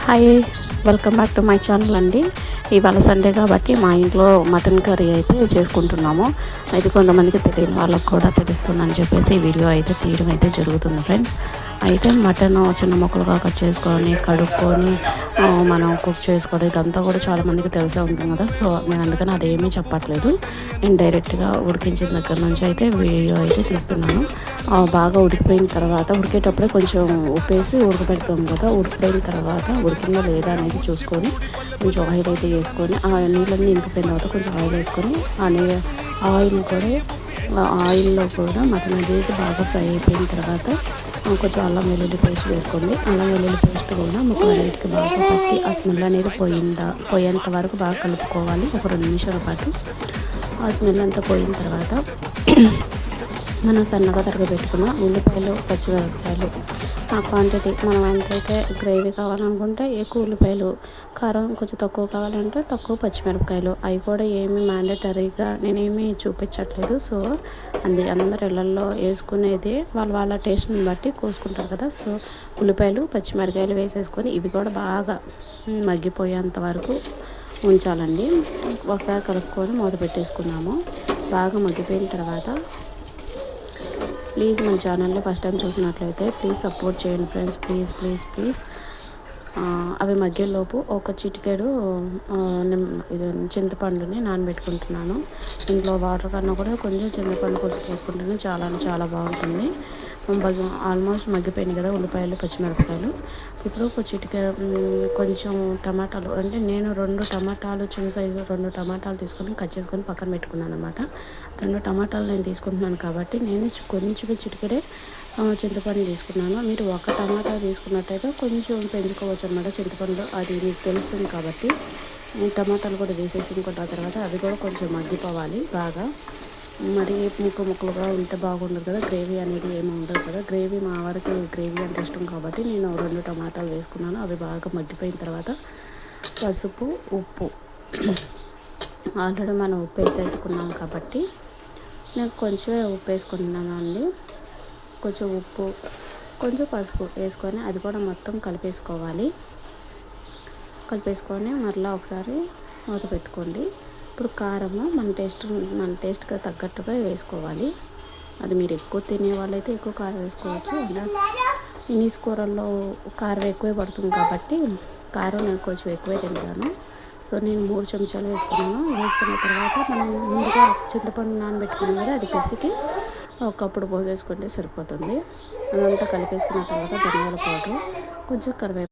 Hi, welcome back to my channel అండి. ఇవాళ Sunday కాబట్టి మా ఇంట్లో మటన్ కర్రీ అయితే చేసుకుంటున్నాము. అయితే కొంతమందికి తెలియని వాళ్ళకు కూడా తెలుస్తుందని చెప్పేసి ఈ వీడియో అయితే తీయడం అయితే జరుగుతుంది ఫ్రెండ్స్. అయితే మటన్ చిన్న ముక్కలుగా కట్ చేసుకొని కడుక్కొని మనం కుక్ చేసుకోవడం ఇదంతా కూడా చాలామందికి తెలిసే ఉంటుంది కదా. సో నేను అందుకని అదేమీ చెప్పట్లేదు. నేను డైరెక్ట్గా ఉడికించిన దగ్గర నుంచి అయితే వీడియో అయితే తీస్తున్నాను. బాగా ఉడికిపోయిన తర్వాత ఉడికేటప్పుడే కొంచెం ఉప్పేసి ఉడకబెడతాం కదా. ఉడికిపోయిన తర్వాత ఉడికిందా లేదా అనేది చూసుకొని కొంచెం ఆయిల్ అయితే వేసుకొని ఆ నీళ్ళన్నీ ఇంకిపోయిన తర్వాత కొంచెం ఆయిల్ వేసుకొని ఆయిల్లో కూడా మటన్ అనేది బాగా ఫ్రై అయిపోయిన తర్వాత కొంచెం అల్లం వెల్లుల్లి పేస్ట్ వేసుకోండి. అల్లం వెల్లుల్లి పేస్ట్ కూడా ముక్కలన్నిటికి బాగా పట్టి ఆ స్మెల్ అనేది పోయేంత వరకు బాగా కలుపుకోవాలి. ఒక 2 నిమిషాల పాటు ఆ స్మెల్ అంతా పోయిన తర్వాత మనం సన్నగా తరగబెట్టుకున్న ఉల్లిపాయలు, పచ్చిమిరపకాయలు ఆ క్వాంటిటీ మనం ఎంతైతే గ్రేవీ కావాలనుకుంటే ఎక్కువ ఉల్లిపాయలు, కారం కొంచెం తక్కువ కావాలంటే తక్కువ పచ్చిమిరపకాయలు. అవి కూడా ఏమీ మ్యాండేటరీగా నేనేమీ చూపించట్లేదు. సో అందరు ఇళ్ళల్లో వేసుకునేది వాళ్ళ టేస్ట్ని బట్టి కోసుకుంటారు కదా. సో ఉల్లిపాయలు, పచ్చిమిరపకాయలు వేసేసుకొని ఇవి కూడా బాగా మగ్గిపోయేంత వరకు ఉంచాలండి. ఒకసారి కలుపుకొని మూత పెట్టేసుకున్నాము. బాగా మగ్గిపోయిన తర్వాత ప్లీజ్ మన ఛానల్ని ఫస్ట్ టైం చూసినట్లయితే ప్లీజ్ సపోర్ట్ చేయండి ఫ్రెండ్స్. ప్లీజ్ అవి మధ్యలోపు ఒక చిటికెడు చింతపండుని నానబెట్టుకుంటున్నాను. ఇంట్లో వాటర్ కన్నా కూడా కొంచెం చింతపండు కొంచెం పోసుకుంటేనే చాలా బాగుంటుంది. ఆల్మోస్ట్ మగ్గిపోయినాయి కదా ఉల్లిపాయలు, పచ్చిమిరపకాయలు. ఇప్పుడు ఒక కొంచెం టమాటాలు, అంటే నేను 2 టమాటాలు చిన్న సైజు 2 టమాటాలు తీసుకొని కట్ చేసుకొని పక్కన పెట్టుకున్నాను అనమాట. 2 టమాటాలు నేను తీసుకుంటున్నాను కాబట్టి నేను కొంచెం చిటికెడే చింతపండు తీసుకున్నాను. మీరు 1 టమాటా తీసుకున్నట్టయితే కొంచెం పెంచుకోవచ్చు అనమాట చింతపండు, అది మీకు తెలుస్తుంది కాబట్టి. టమాటాలు కూడా వేసేసి తర్వాత అవి కూడా కొంచెం మగ్గిపోవాలి బాగా. మరి ముక్కలుగా ఉంటే బాగుండదు కదా, గ్రేవీ అనేది ఏమి ఉండదు కదా. మా వారికి గ్రేవీ అంటే ఇష్టం కాబట్టి నేను 2 టమాటాలు వేసుకున్నాను. అవి బాగా మగ్గిపోయిన తర్వాత పసుపు, ఉప్పు ఆల్రెడీ మనం ఉప్పు వేసేసుకున్నాం కాబట్టి నేను కొంచెమే ఉప్పు వేసుకుంటున్నాను అండి. కొంచెం ఉప్పు, కొంచెం పసుపు వేసుకొని అది కూడా మొత్తం కలిపేసుకొని మరలా ఒకసారి మూత పెట్టుకోండి. ఇప్పుడు కారము మన టేస్ట్గా తగ్గట్టుగా వేసుకోవాలి. అది మీరు ఎక్కువ తినే వాళ్ళైతే ఎక్కువ కారం వేసుకోవచ్చు. ఇనీస్ కూరల్లో కారం ఎక్కువే పడుతుంది కాబట్టి కారం నేను కొంచెం ఎక్కువే తింటాను. సో నేను 3 చెంచాలు వేసుకున్నాను. వేసుకున్న తర్వాత మనం ముందుగా చింతపండు నానబెట్టుకున్నాం కదా, అది పిసికి ఒకప్పుడు పోసేసుకుంటే సరిపోతుంది. అదంతా కలిపేసుకున్న తర్వాత ధనియాల పౌడర్, కొంచెం కరివేపాకు